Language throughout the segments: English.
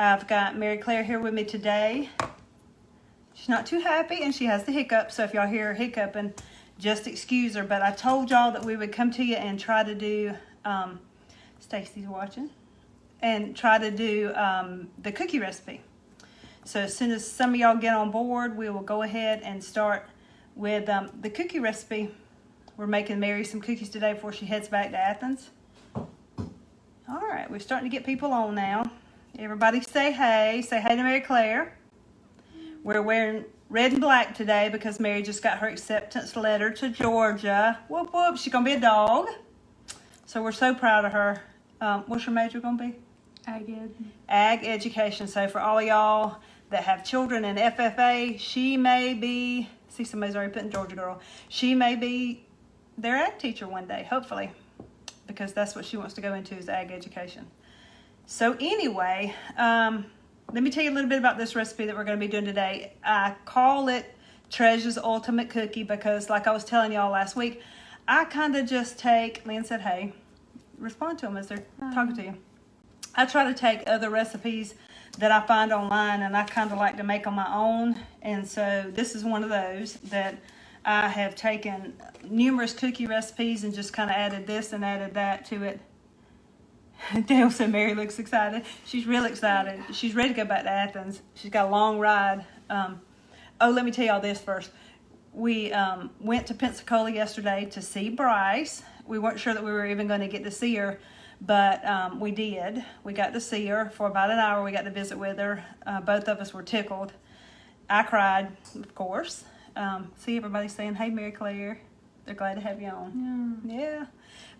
I've got Mary Claire here with me today. She's not too happy and she has the hiccup, so if y'all hear her hiccuping, just excuse her. But I told y'all that we would come to you and try to do, Stacy's watching, and try to do the cookie recipe. So as soon as some of y'all get on board, we will go ahead and start with the cookie recipe. We're making Mary some cookies today before she heads back to Athens. All right, we're starting to get people on now. Everybody say hey. Say hey to Mary Claire. We're wearing red and black today because Mary just got her acceptance letter to Georgia. Whoop, whoop. She's going to be a dog. So we're so proud of her. What's your major going to be? Ag education. So for all y'all that have children in FFA, she may be, see somebody's already putting Georgia girl. She may be their ag teacher one day, hopefully, because that's what she wants to go into is ag education. So anyway, let me tell you a little bit about this recipe that we're going to be doing today. I call it Treasure's Ultimate Cookie because, like I was telling y'all last week, I kind of just take, Lynn said, hey, respond to them as they're talking to you. I try to take other recipes that I find online and I kind of like to make on my own. And so this is one of those that I have taken numerous cookie recipes and just kind of added this and added that to it. Dale said Mary looks excited. She's real excited. She's ready to go back to Athens. She's got a long ride. Oh, let me tell y'all this first. We went to Pensacola yesterday to see Bryce. We weren't sure that we were even going to get to see her, but we did. We got to see her for about an hour. We got to visit with her. Both of us were tickled. I cried, of course. See everybody saying, hey, Mary Claire. They're glad to have you on. Yeah.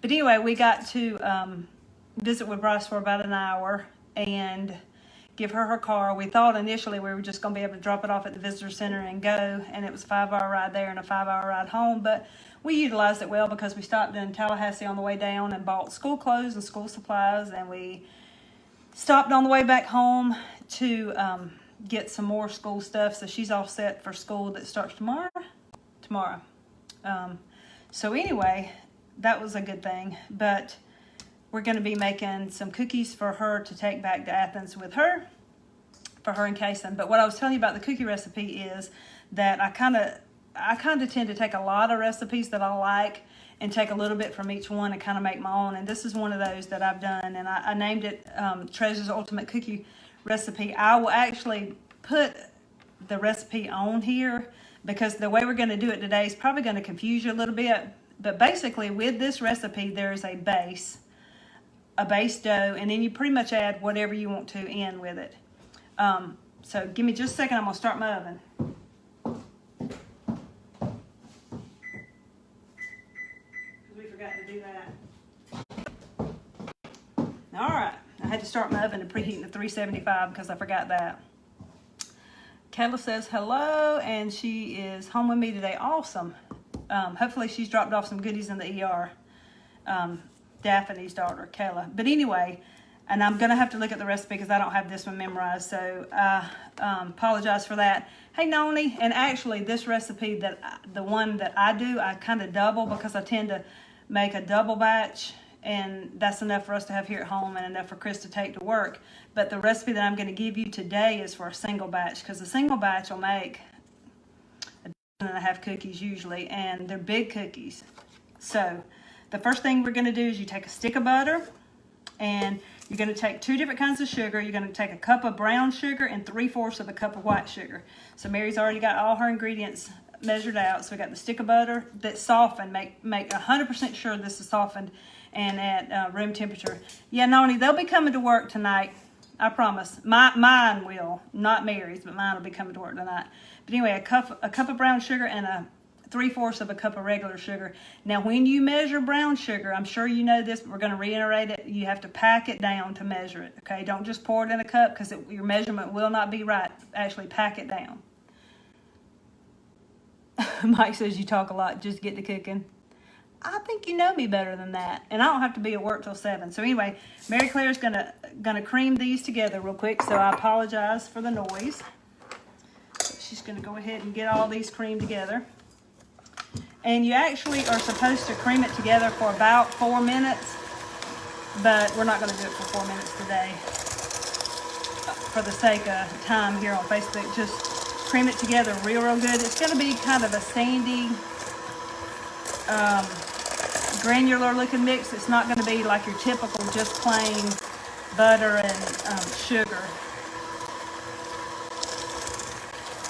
But anyway, we got to visit with Bryce for about an hour and give her car. We thought initially we were just going to be able to drop it off at the visitor center and go, and it was a 5-hour ride there and a 5-hour ride home, but we utilized it well because we stopped in Tallahassee on the way down and bought school clothes and school supplies, and we stopped on the way back home to get some more school stuff, so she's all set for school that starts tomorrow. So anyway, that was a good thing, but we're going to be making some cookies for her to take back to Athens with her, for her and Kason. But what I was telling you about the cookie recipe is that I kind of tend to take a lot of recipes that I like and take a little bit from each one and kind of make my own. And this is one of those that I've done, and I named it Treasure's Ultimate Cookie Recipe. I will actually put the recipe on here because the way we're going to do it today is probably going to confuse you a little bit. But basically, with this recipe, there is a base dough, and then you pretty much add whatever you want to in with it. So give me just a second. I'm going to start my oven. We forgot to do that. All right. I had to start my oven and preheating to 375 because I forgot that. Kayla says hello, and she is home with me today. Awesome. Hopefully she's dropped off some goodies in the ER. Daphne's daughter, Kayla. But anyway, and I'm going to have to look at the recipe because I don't have this one memorized, so I apologize for that. Hey, Noni, and actually this recipe, the one that I do, I kind of double because I tend to make a double batch, and that's enough for us to have here at home and enough for Chris to take to work. But the recipe that I'm going to give you today is for a single batch because a single batch will make 1.5 cookies usually, and they're big cookies. So the first thing we're going to do is you take a stick of butter, and you're going to take 2 different kinds of sugar. You're going to take a cup of brown sugar and 3/4 of a cup of white sugar. So Mary's already got all her ingredients measured out. So we got the stick of butter that's softened. Make 100% sure this is softened and at room temperature. Yeah, Noni, they'll be coming to work tonight. I promise. Mine will, not Mary's, but mine will be coming to work tonight. But anyway, a cup of brown sugar and a 3/4 of a cup of regular sugar. Now, when you measure brown sugar, I'm sure you know this, but we're going to reiterate it. You have to pack it down to measure it, okay? Don't just pour it in a cup because your measurement will not be right. Actually, pack it down. Mike says you talk a lot. Just get to cooking. I think you know me better than that, and I don't have to be at work till 7. So anyway, Mary Claire's gonna cream these together real quick. So I apologize for the noise. She's gonna go ahead and get all these creamed together. And you actually are supposed to cream it together for about 4 minutes, but we're not gonna do it for 4 minutes today. For the sake of time here on Facebook, just cream it together real good. It's gonna be kind of a sandy, granular looking mix. It's not going to be like your typical just plain butter and sugar.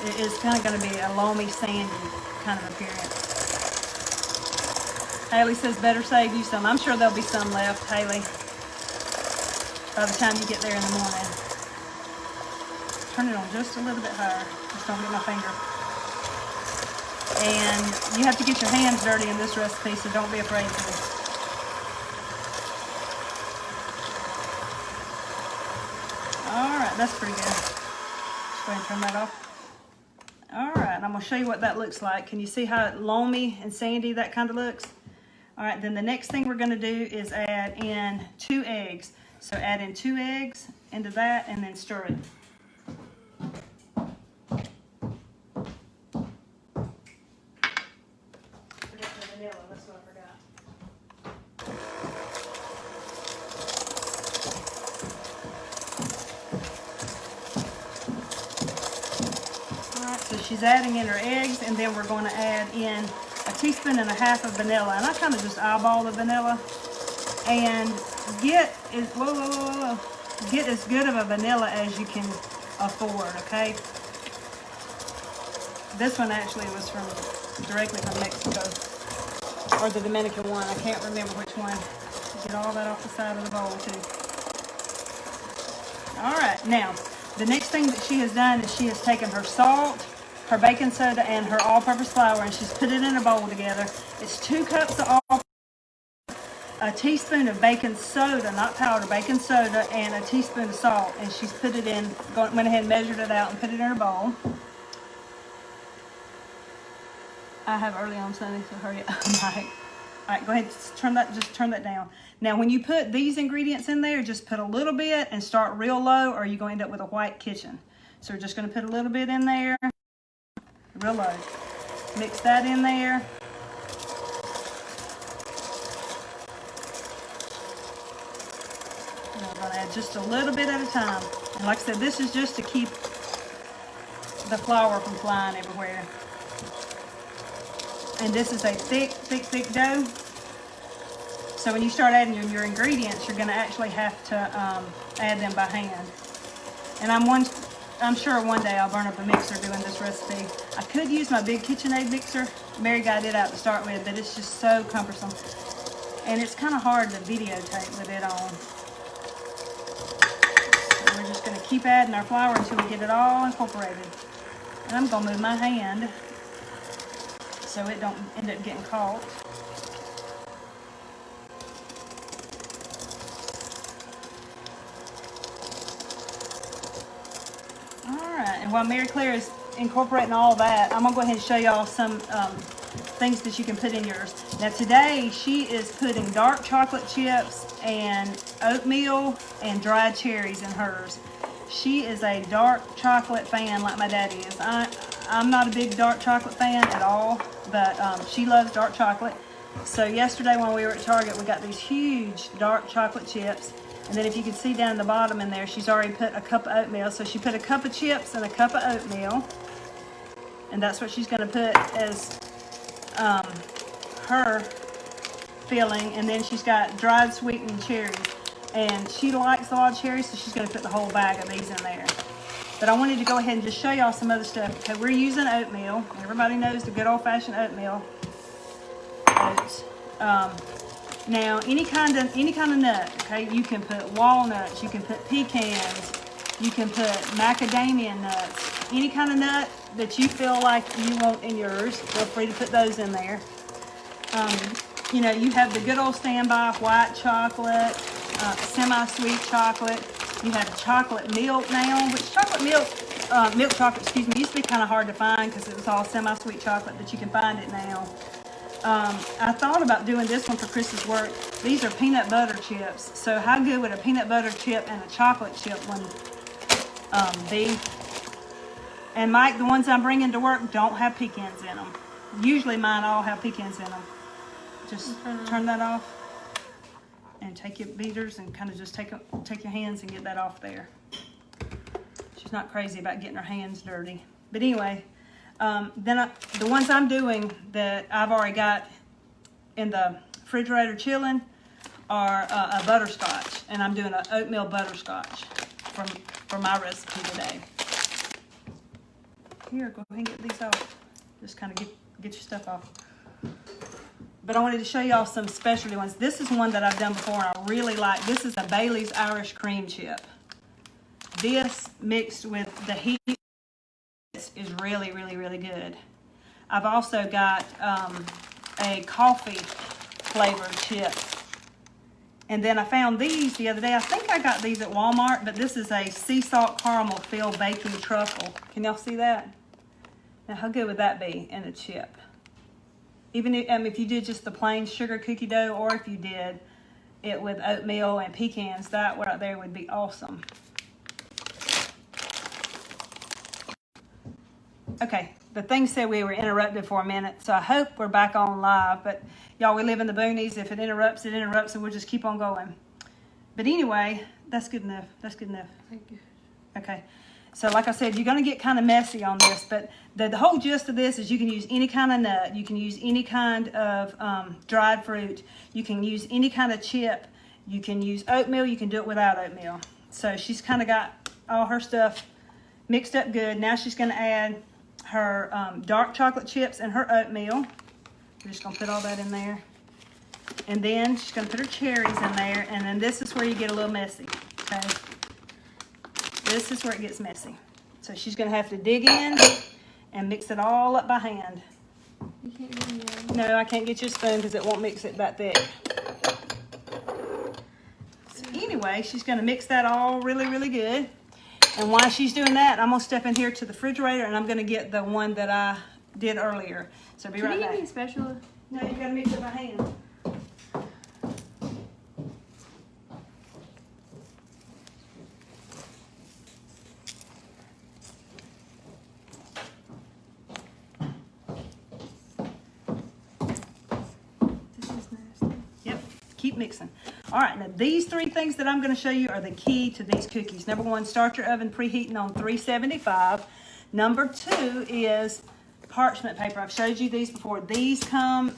It is kind of going to be a loamy, sandy kind of appearance. Haley says better save you some. I'm sure there'll be some left, Haley, by the time you get there in the morning. Turn it on just a little bit higher. Just don't get my finger. And you have to get your hands dirty in this recipe, so don't be afraid to. All right, that's pretty good. Just go ahead and turn that off. All right, and I'm gonna show you what that looks like. Can you see how loamy and sandy that kind of looks? All right, then the next thing we're gonna do is add in 2 eggs. So add in 2 eggs into that and then stir it. She's adding in her eggs, and then we're going to add in 1.5 teaspoons of vanilla. And I kind of just eyeball the vanilla and get as good of a vanilla as you can afford, okay? This one actually was directly from Mexico, or the Dominican one. I can't remember which one. Get all that off the side of the bowl too. All right, now the next thing that she has done is she has taken her salt, her baking soda, and her all-purpose flour, and she's put it in a bowl together. It's 2 cups of all, 1 teaspoon of baking soda, not powder, baking soda, and 1 teaspoon of salt. And she's put it in, went ahead and measured it out and put it in her bowl. I have early on Sunday, so hurry up, Mike. All right, go ahead, just turn that down. Now, when you put these ingredients in there, just put a little bit and start real low, or you're going to end up with a white kitchen. So we're just going to put a little bit in there. Real low. Mix that in there. And I'm going to add just a little bit at a time. And like I said, this is just to keep the flour from flying everywhere. And this is a thick dough. So when you start adding your ingredients, you're going to actually have to add them by hand. And I'm sure one day I'll burn up a mixer doing this recipe. I could use my big KitchenAid mixer. Mary got it out to start with, but it's just so cumbersome. And it's kind of hard to videotape with it on. So we're just going to keep adding our flour until we get it all incorporated. And I'm going to move my hand so it don't end up getting caught. And while Mary Claire is incorporating all that, I'm going to go ahead and show y'all some things that you can put in yours. Now today, she is putting dark chocolate chips and oatmeal and dried cherries in hers. She is a dark chocolate fan like my daddy is. I'm not a big dark chocolate fan at all, but she loves dark chocolate. So yesterday when we were at Target, we got these huge dark chocolate chips. And then if you can see down the bottom in there, she's already put a cup of oatmeal. So she put a cup of chips and a cup of oatmeal. And that's what she's going to put as her filling. And then she's got dried sweetened cherries. And she likes a lot of cherries, so she's going to put the whole bag of these in there. But I wanted to go ahead and just show y'all some other stuff. Okay, we're using oatmeal. Everybody knows the good old-fashioned oatmeal. Oats. Now, any kind of nut, okay? You can put walnuts, you can put pecans, you can put macadamia nuts, any kind of nut that you feel like you want in yours, feel free to put those in there. You know, you have the good old standby white chocolate, semi-sweet chocolate. You have chocolate milk now, which milk chocolate, excuse me, used to be kind of hard to find because it was all semi-sweet chocolate, but you can find it now. I thought about doing this one for Chris's work. These are peanut butter chips. So how good would a peanut butter chip and a chocolate chip one be? And Mike, the ones I'm bringing to work don't have pecans in them. Usually mine all have pecans in them. Just turn that off and take your beaters and kind of just take your hands and get that off there. She's not crazy about getting her hands dirty. But anyway, the ones I'm doing that I've already got in the refrigerator chilling are a butterscotch. And I'm doing an oatmeal butterscotch for my recipe today. Here, go ahead and get these off. Just kind of get your stuff off. But I wanted to show y'all some specialty ones. This is one that I've done before and I really like. This is a Bailey's Irish cream chip. This mixed with the heat is really, really, really good. I've also got a coffee flavored chip. And then I found these the other day. I think I got these at Walmart, but this is a sea salt caramel filled baking truffle. Can y'all see that? Now, how good would that be in a chip? Even if you did just the plain sugar cookie dough, or if you did it with oatmeal and pecans, that right there would be awesome. Okay, the thing said we were interrupted for a minute, so I hope we're back on live. But y'all, we live in the boonies. If it interrupts, and we'll just keep on going. But anyway, that's good enough. That's good enough. Thank you. Okay. So like I said, you're going to get kind of messy on this, but the whole gist of this is you can use any kind of nut. You can use any kind of dried fruit. You can use any kind of chip. You can use oatmeal. You can do it without oatmeal. So she's kind of got all her stuff mixed up good. Now she's going to add her dark chocolate chips and her oatmeal. We're just going to put all that in there. And then she's going to put her cherries in there. And then this is where you get a little messy, okay? This is where it gets messy. So she's going to have to dig in and mix it all up by hand. You can't get me out. No, I can't get you a spoon because it won't mix it that thick. So anyway, she's going to mix that all really, really good. And while she's doing that, I'm going to step in here to the refrigerator and I'm going to get the one that I did earlier. So be right back. Can you give me a special? No, you got to mix it by hand. Keep mixing. All right, now these three things that I'm going to show you are the key to these cookies. Number one, start your oven preheating on 375. Number two is parchment paper. I've showed you these before. These come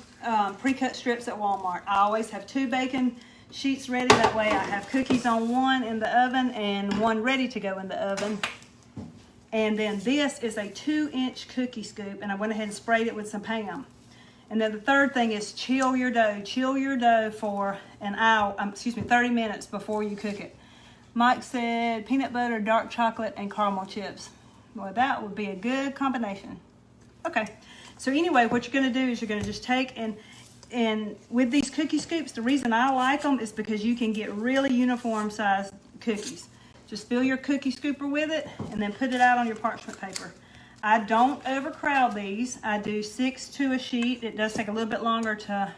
pre-cut strips at Walmart. I always have 2 baking sheets ready. That way I have cookies on one in the oven and one ready to go in the oven. And then this is a 2-inch cookie scoop, and I went ahead and sprayed it with some Pam. And then the third thing is chill your dough. Chill your dough for an hour, 30 minutes before you cook it. Mike said peanut butter, dark chocolate, and caramel chips. Well, that would be a good combination. Okay, so anyway, what you're gonna do is you're gonna just take and with these cookie scoops, the reason I like them is because you can get really uniform sized cookies. Just fill your cookie scooper with it and then put it out on your parchment paper. I don't overcrowd these. I do 6 to a sheet. It does take a little bit longer to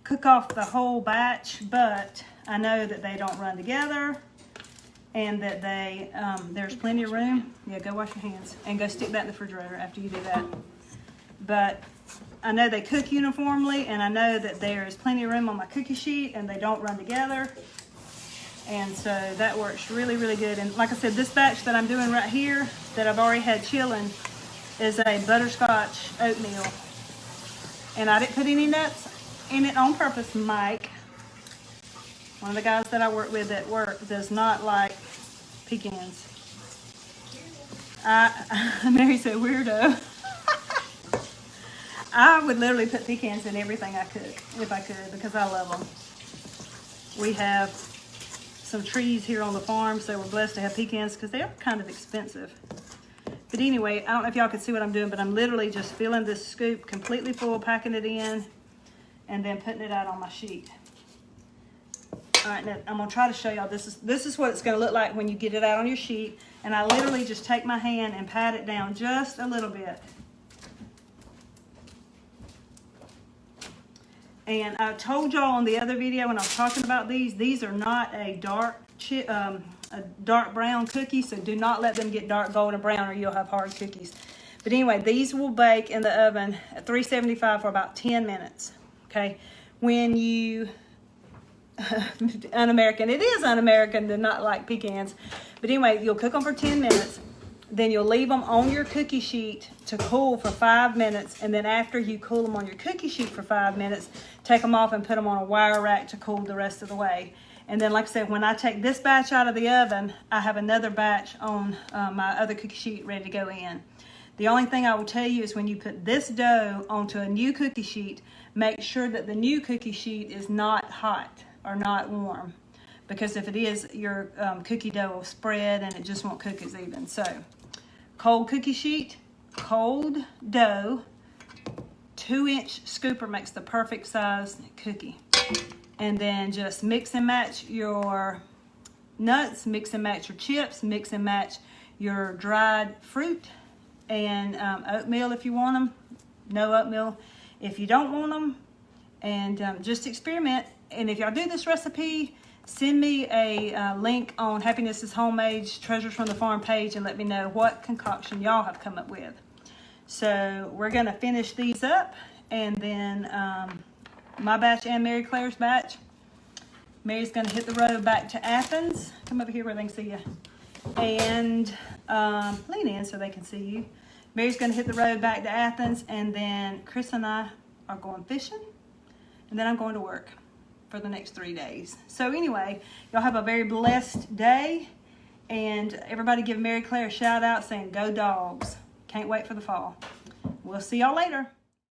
cook off the whole batch, but I know that they don't run together and that they there's plenty of room. Yeah, go wash your hands and go stick that in the refrigerator after you do that. But I know they cook uniformly, and I know that there is plenty of room on my cookie sheet and they don't run together. And so that works really, really good. And like I said, this batch that I'm doing right here that I've already had chilling is a butterscotch oatmeal. And I didn't put any nuts in it on purpose. Mike, one of the guys that I work with at work, does not like pecans. Mary said weirdo. I would literally put pecans in everything I cook, if I could, because I love them. We have some trees here on the farm, so we're blessed to have pecans because they are kind of expensive. But anyway, I don't know if y'all can see what I'm doing, but I'm literally just filling this scoop completely full, packing it in, and then putting it out on my sheet. All right, now I'm gonna try to show y'all, this is what it's gonna look like when you get it out on your sheet. And I literally just take my hand and pat it down just a little bit. And I told y'all on the other video when I was talking about these are not a dark brown cookie, so do not let them get dark golden brown or you'll have hard cookies. But anyway, these will bake in the oven at 375 for about 10 minutes, okay? When you, un-American, it is un-American to not like pecans. But anyway, you'll cook them for 10 minutes. Then you'll leave them on your cookie sheet to cool for 5 minutes. And then after you cool them on your cookie sheet for 5 minutes, take them off and put them on a wire rack to cool the rest of the way. And then, like I said, when I take this batch out of the oven, I have another batch on my other cookie sheet ready to go in. The only thing I will tell you is when you put this dough onto a new cookie sheet, make sure that the new cookie sheet is not hot or not warm. Because if it is, your cookie dough will spread and it just won't cook as even. So, cold cookie sheet, cold dough, 2-inch scooper makes the perfect size cookie. And then just mix and match your nuts, mix and match your chips, mix and match your dried fruit, and oatmeal if you want them, no oatmeal if you don't want them, and just experiment. And if y'all do this recipe, send me a link on Happiness is Homemade's Treasures from the Farm page and let me know what concoction y'all have come up with. So we're gonna finish these up, and then my batch and Mary Claire's batch. Mary's gonna hit the road back to Athens. Come over here where they can see you. And lean in so they can see you. Mary's gonna hit the road back to Athens, and then Chris and I are going fishing, and then I'm going to work for the next 3 days. So anyway, y'all have a very blessed day, and everybody give Mary Claire a shout out saying go dogs. Can't wait for the fall. We'll see y'all later.